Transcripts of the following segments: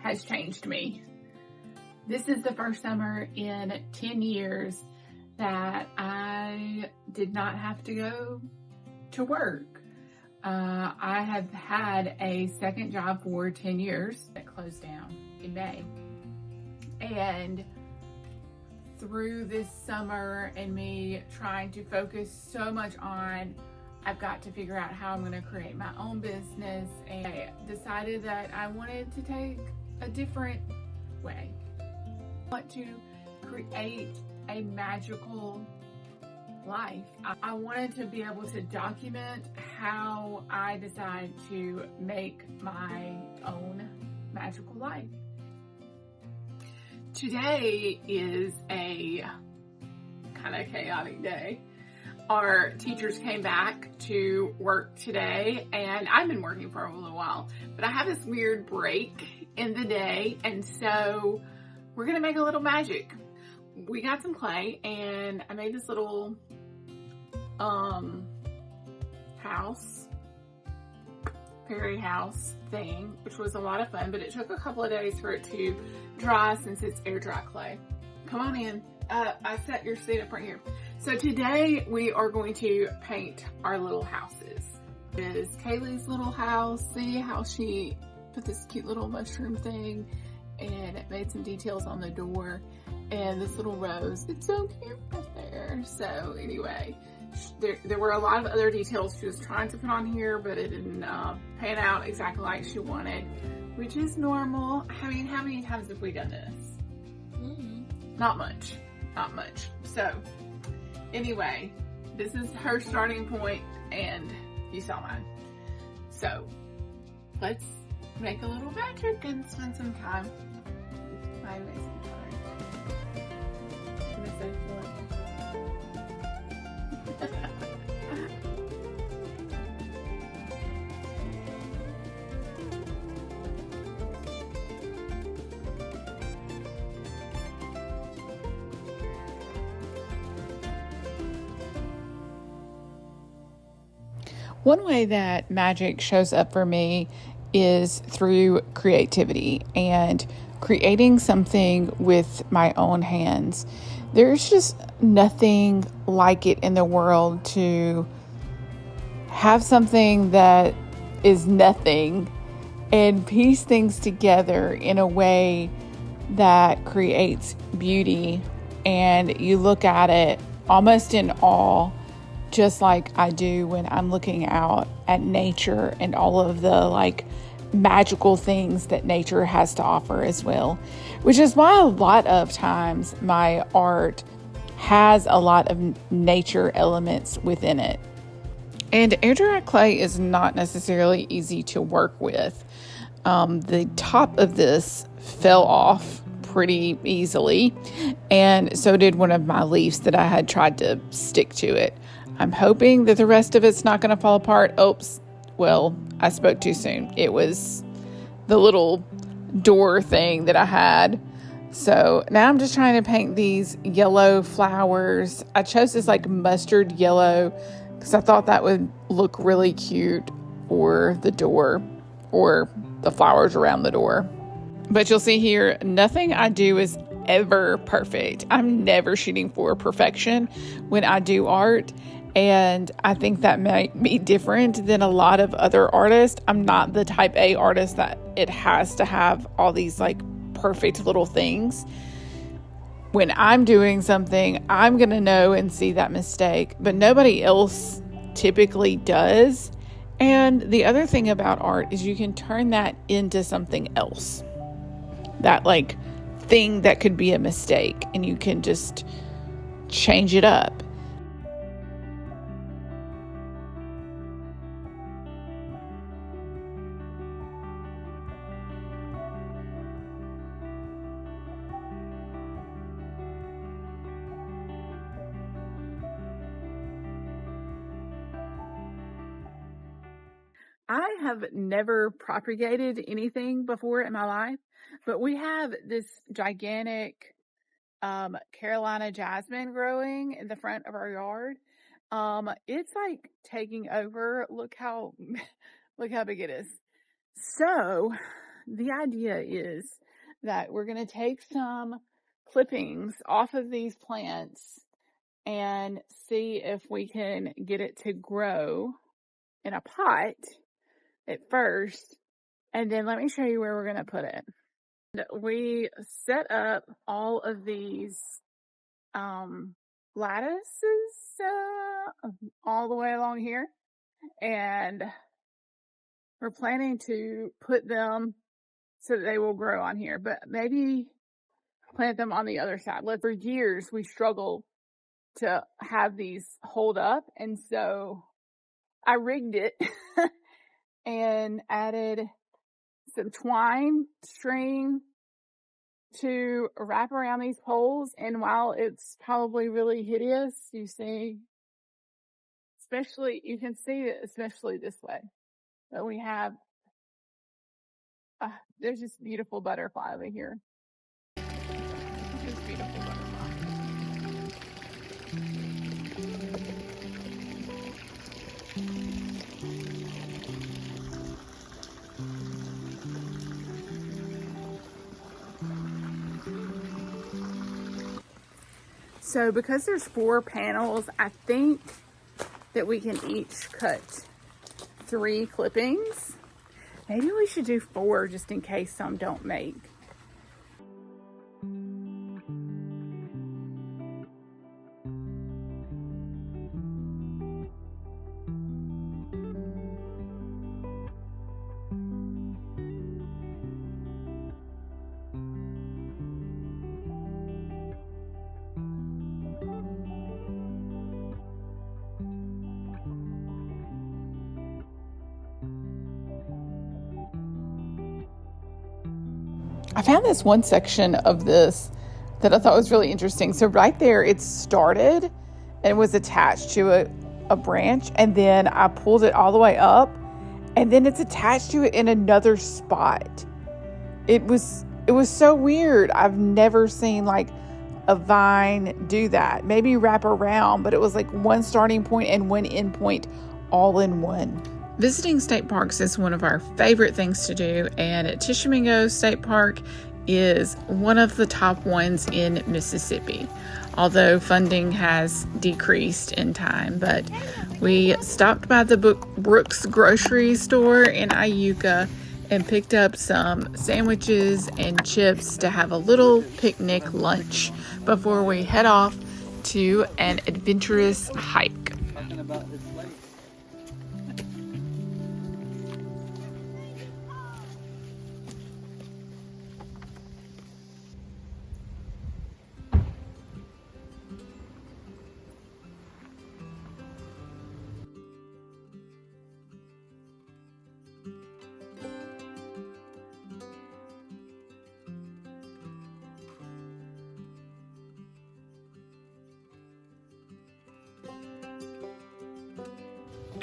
has changed me. This is the first summer in 10 years that I did not have to go to work. I have had a second job for 10 years that closed down in May. And through this summer and me trying to focus so much on, I've got to figure out how I'm going to create my own business, and I decided that I wanted to take a different way. I want to create a magical life. I wanted to be able to document how I decide to make my own magical life. Today is a kind of chaotic day. Our teachers came back to work today, and I've been working for a little while, but I have this weird break in the day, and so we're gonna make a little magic. We got some clay, and I made this little house, fairy house thing, which was a lot of fun, but it took a couple of days for it to dry since it's air dry clay. Come on in. I set your seat up right here. So today we are going to paint our little houses. It is Kaylee's little house. See how she put this cute little mushroom thing and it made some details on the door, and this little rose. It's so cute right there. So anyway, there were a lot of other details she was trying to put on here, but it didn't pan out exactly like she wanted, which is normal. I mean, how many times have we done this? Not much. So anyway, this is her starting point, and you saw mine. So let's make a little magic and spend some time with my amazing color. I'm gonna say One way that magic shows up for me is through creativity and creating something with my own hands. There's just nothing like it in the world to have something that is nothing and piece things together in a way that creates beauty, and you look at it almost in awe, just like I do when I'm looking out at nature and all of the magical things that nature has to offer as well, which is why a lot of times my art has a lot of nature elements within it. And air dry clay is not necessarily easy to work with. The top of this fell off pretty easily, and so did one of my leaves that I had tried to stick to it. I'm hoping that the rest of it's not going to fall apart. Oops. Well, I spoke too soon. It was the little door thing that I had. So now I'm just trying to paint these yellow flowers. I chose this mustard yellow because I thought that would look really cute for the door or the flowers around the door. But you'll see here, nothing I do is ever perfect. I'm never shooting for perfection when I do art. And I think that might be different than a lot of other artists. I'm not the type A artist that it has to have all these perfect little things. When I'm doing something, I'm going to know and see that mistake, but nobody else typically does. And the other thing about art is you can turn that into something else. That thing that could be a mistake, and you can just change it up. I have never propagated anything before in my life, but we have this gigantic Carolina jasmine growing in the front of our yard. It's taking over. Look how big it is. So the idea is that we're going to take some clippings off of these plants and see if we can get it to grow in a pot at first. And then let me show you where we're going to put it. We set up all of these lattices all the way along here, and we're planning to put them so that they will grow on here, but maybe plant them on the other side. For years we struggled to have these hold up, and so I rigged it and added some twine string to wrap around these poles. And while it's probably really hideous, you see, you can see it especially this way, but we have there's this beautiful butterfly over here. This beautiful butterfly. So because there's 4 panels, I think that we can each cut 3 clippings. Maybe we should do 4 just in case some don't make. I found this one section of this that I thought was really interesting. So right there, it started and was attached to a branch, and then I pulled it all the way up, and then it's attached to it in another spot. It was so weird. I've never seen like a vine do that. Maybe wrap around, but it was like one starting point and one end point all in one. Visiting state parks is one of our favorite things to do, and Tishomingo State Park is one of the top ones in Mississippi, although funding has decreased in time. But we stopped by the Brooks grocery store in Iuka and picked up some sandwiches and chips to have a little picnic lunch before we head off to an adventurous hike.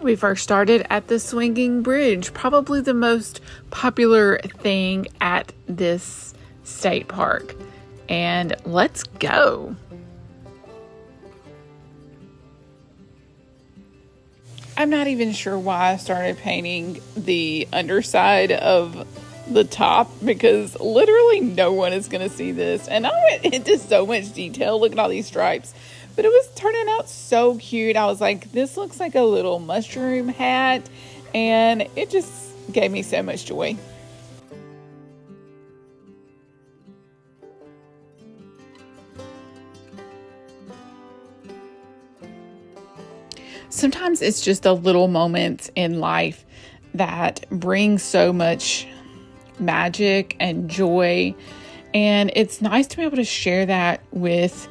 We first started at the swinging bridge, probably the most popular thing at this state park. And let's go. I'm not even sure why I started painting the underside of the top, because literally no one is going to see this. And I went into so much detail. Look at all these stripes. But it was turning out so cute. I was like, this looks like a little mushroom hat. And it just gave me so much joy. Sometimes it's just the little moments in life that bring so much magic and joy. And it's nice to be able to share that with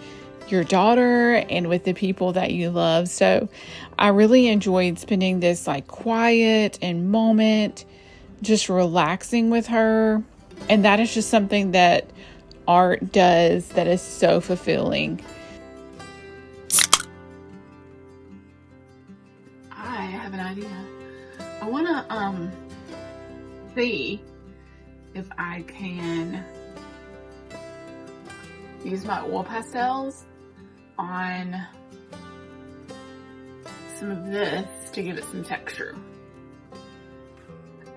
your daughter and with the people that you love. So I really enjoyed spending this like quiet and moment, just relaxing with her. And that is just something that art does that is so fulfilling. I have an idea. I want to see if I can use my oil pastels on some of this to give it some texture.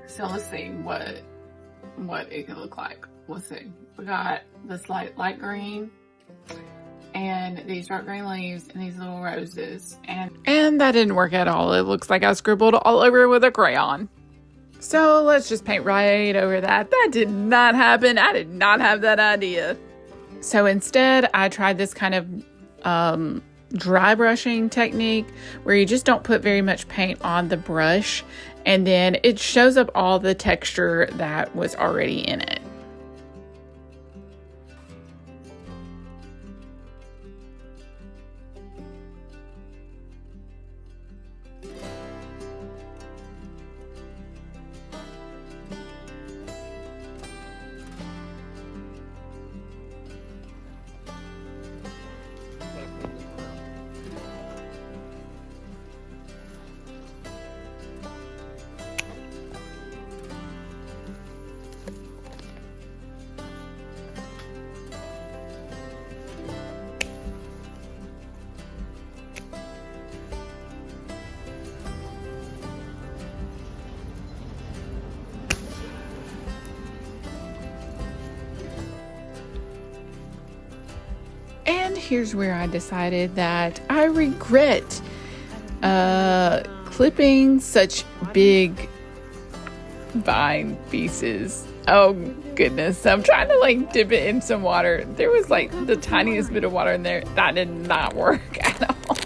So let's see what what it can look like. We'll see. We got this light green and these dark green leaves and these little roses. And that didn't work at all. It looks like I scribbled all over it with a crayon. So let's just paint right over that. That did not happen. I did not have that idea. So instead, I tried this kind of dry brushing technique where you just don't put very much paint on the brush, and then it shows up all the texture that was already in it. And here's where I decided that I regret clipping such big vine pieces. Oh goodness, I'm trying to dip it in some water. There was the tiniest bit of water in there. That did not work at all.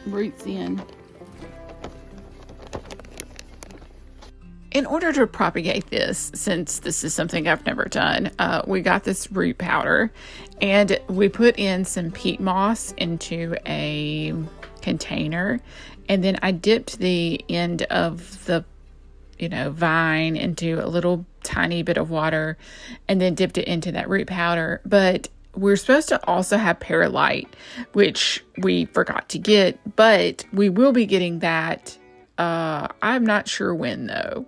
Roots in. In order to propagate this, since this is something I've never done, we got this root powder and we put in some peat moss into a container, and then I dipped the end of the vine into a little tiny bit of water and then dipped it into that root powder. But we're supposed to also have perlite, which we forgot to get, but we will be getting that. I'm not sure when though.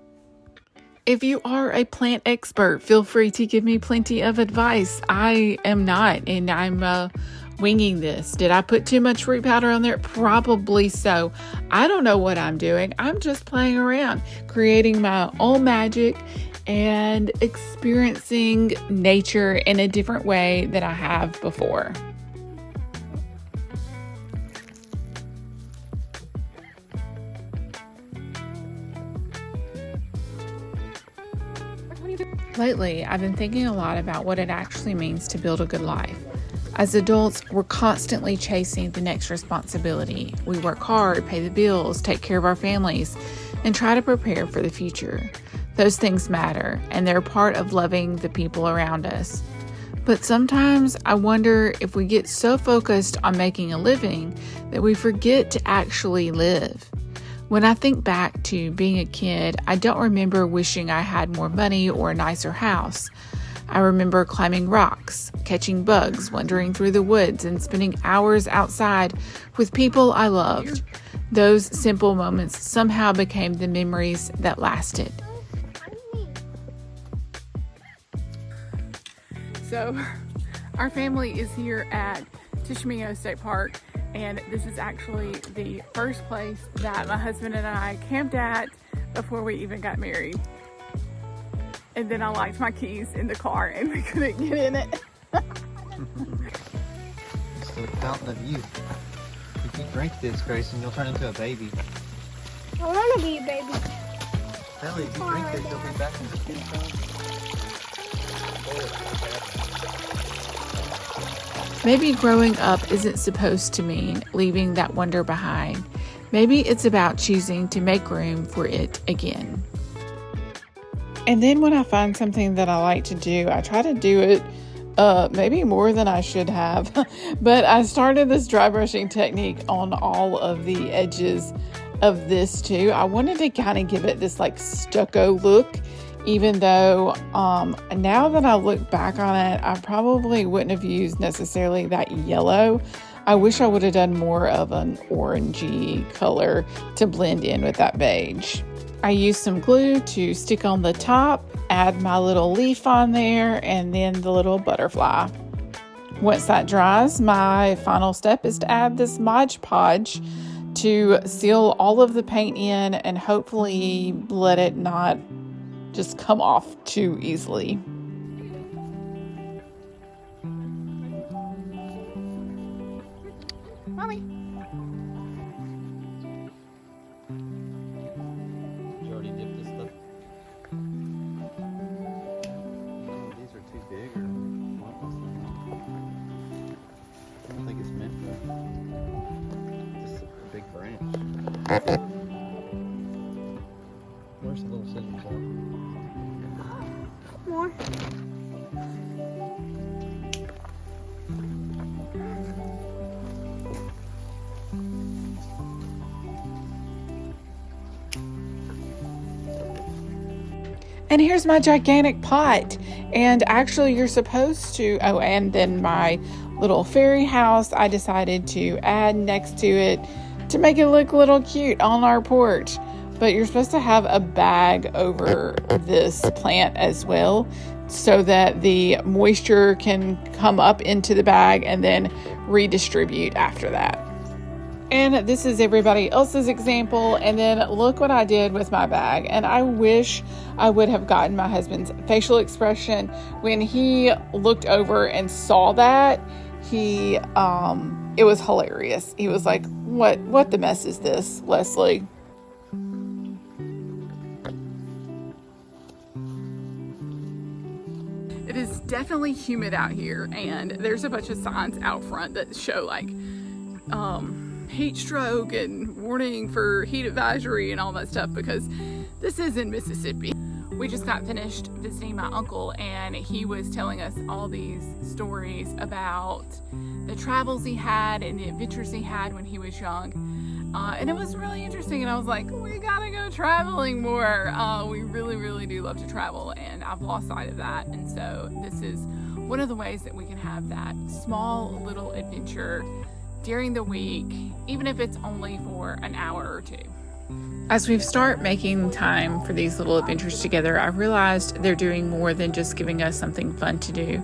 If you are a plant expert, feel free to give me plenty of advice. I am not, and I'm winging this. Did I put too much root powder on there? Probably so. I don't know what I'm doing. I'm just playing around, creating my own magic and experiencing nature in a different way than I have before. Lately, I've been thinking a lot about what it actually means to build a good life. As adults, we're constantly chasing the next responsibility. We work hard, pay the bills, take care of our families, and try to prepare for the future. Those things matter, and they're part of loving the people around us. But sometimes I wonder if we get so focused on making a living that we forget to actually live. When I think back to being a kid, I don't remember wishing I had more money or a nicer house. I remember climbing rocks, catching bugs, wandering through the woods, and spending hours outside with people I loved. Those simple moments somehow became the memories that lasted. So, our family is here at Tishomingo State Park, and this is actually the first place that my husband and I camped at before we even got married. And then I locked my keys in the car and we couldn't get in it. It's the fountain of youth. If you drink this, Grayson, you'll turn into a baby. I want to be a baby. Ellie, if you drink this, you'll be back in the kid's Maybe growing up isn't supposed to mean leaving that wonder behind. Maybe it's about choosing to make room for it again. And then when I find something that I like to do, I try to do it maybe more than I should have. But I started this dry brushing technique on all of the edges of this too. I wanted to kind of give it this stucco look, even though now that I look back on it, I probably wouldn't have used necessarily that yellow. I wish I would have done more of an orangey color to blend in with that beige. I used some glue to stick on the top, add my little leaf on there, and then the little butterfly. Once that dries, my final step is to add this Mod Podge to seal all of the paint in and hopefully let it not just come off too easily. Mommy. You already dipped this stuff? Oh, these are too big or what? I don't think it's meant for just a big branch. Where's the little scissors at? More. And here's my gigantic pot. And actually you're supposed to, oh, and then my little fairy house, I decided to add next to it to make it look a little cute on our porch. But you're supposed to have a bag over this plant as well, so that the moisture can come up into the bag and then redistribute after that. And this is everybody else's example. And then look what I did with my bag. And I wish I would have gotten my husband's facial expression when he looked over and saw that. It was hilarious. He was like, what the mess is this, Leslie? It is definitely humid out here, and there's a bunch of signs out front that show like heat stroke and warning for heat advisory and all that stuff, because this is in Mississippi. We just got finished visiting my uncle, and he was telling us all these stories about the travels he had and the adventures he had when he was young. And it was really interesting, and I was like, we gotta go traveling more. We really, really do love to travel, and I've lost sight of that. And so this is one of the ways that we can have that small little adventure during the week, even if it's only for an hour or two. As we start making time for these little adventures together, I realized they're doing more than just giving us something fun to do.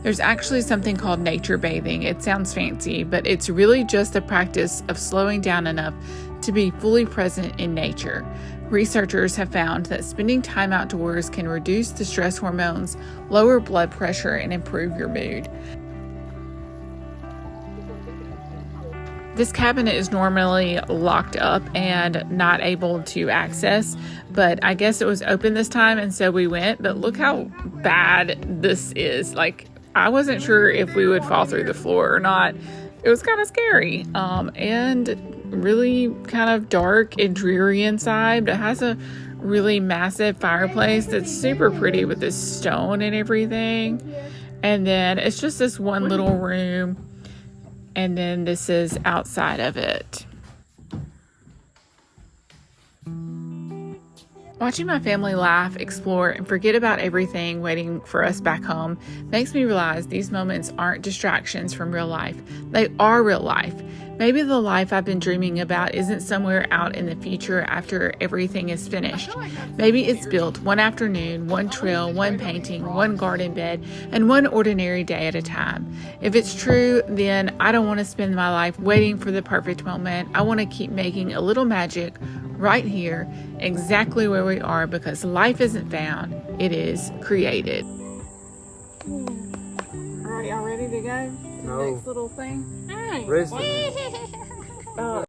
There's actually something called nature bathing. It sounds fancy, but it's really just the practice of slowing down enough to be fully present in nature. Researchers have found that spending time outdoors can reduce the stress hormones, lower blood pressure, and improve your mood. This cabinet is normally locked up and not able to access, but I guess it was open this time, and so we went. But look how bad this is. Like, I wasn't sure if we would fall through the floor or not. It was kind of scary, and really kind of dark and dreary inside, but it has a really massive fireplace that's super pretty with this stone and everything. And then it's just this one little room. And then this is outside of it. Watching my family laugh, explore, and forget about everything waiting for us back home makes me realize these moments aren't distractions from real life. They are real life. Maybe the life I've been dreaming about isn't somewhere out in the future after everything is finished. Maybe it's built one afternoon, one trail, one painting, one garden bed, and one ordinary day at a time. If it's true, then I don't want to spend my life waiting for the perfect moment. I want to keep making a little magic right here, exactly where we are, because life isn't found, it is created. All right, y'all ready to go to the next little thing? Where's